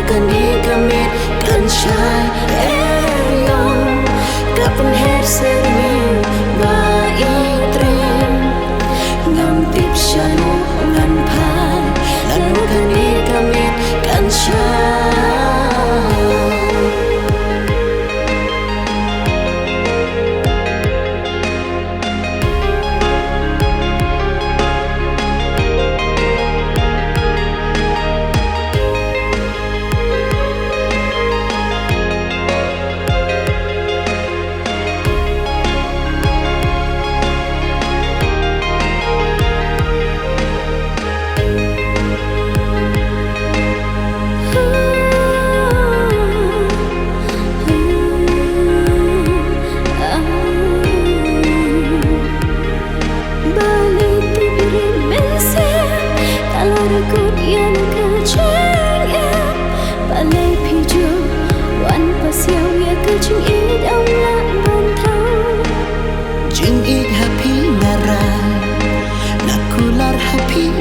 Kan di kamit kan syai Erion Kapan her sermi ba itrim Ngam tip syanu ngan pan Lalu kan di kamit kan syai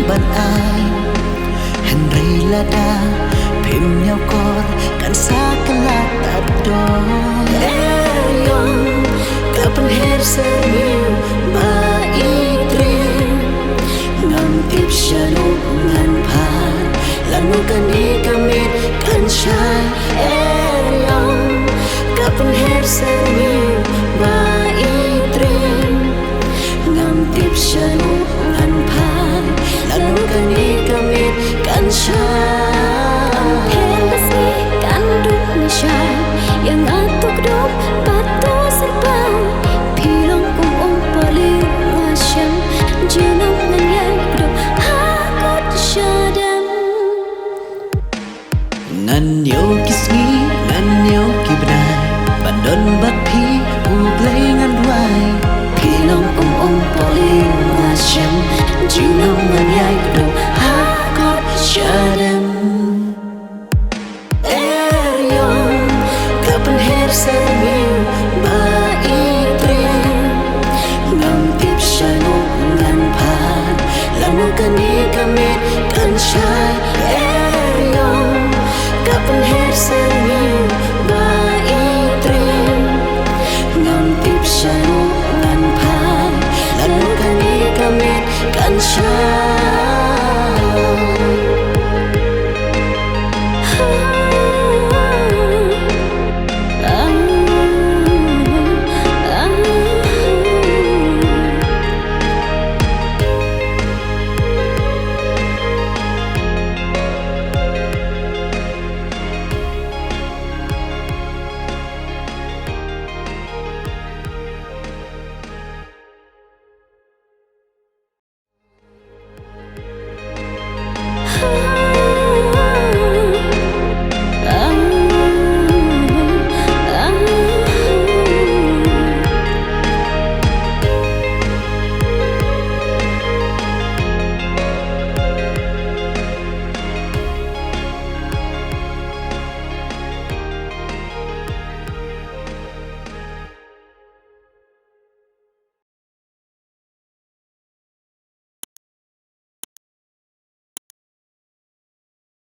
ban ai Henry lada pim nhau cor kan sa kelat ado Erion kapan her sermiu ba itrim Ngam tip syanu ngan pan Lalu kan di kamit kan syai Erion kapan her sermiu ba itrim Ngam tip syanu ngan pan Lalu kan di kamit kan syai Helasi kan duk ni syai Yang atuk duk batu serban Pilong kum paling masyam Jenam nganyai duk hakut syadam Ngan yo kisni ngan yo kibrai Bandon bakpi uglai ngan duai Pilong kum paling masyam Jenam nganyai duk hakut syadam Erion kapan her sermiu ba itrim Ngam tip syanu ngan pan Lalu kan di kamit kan syai Erion kapan her sermiu ba itrim Ngam tip syanu ngan pan Lalu kan di kamit kan syai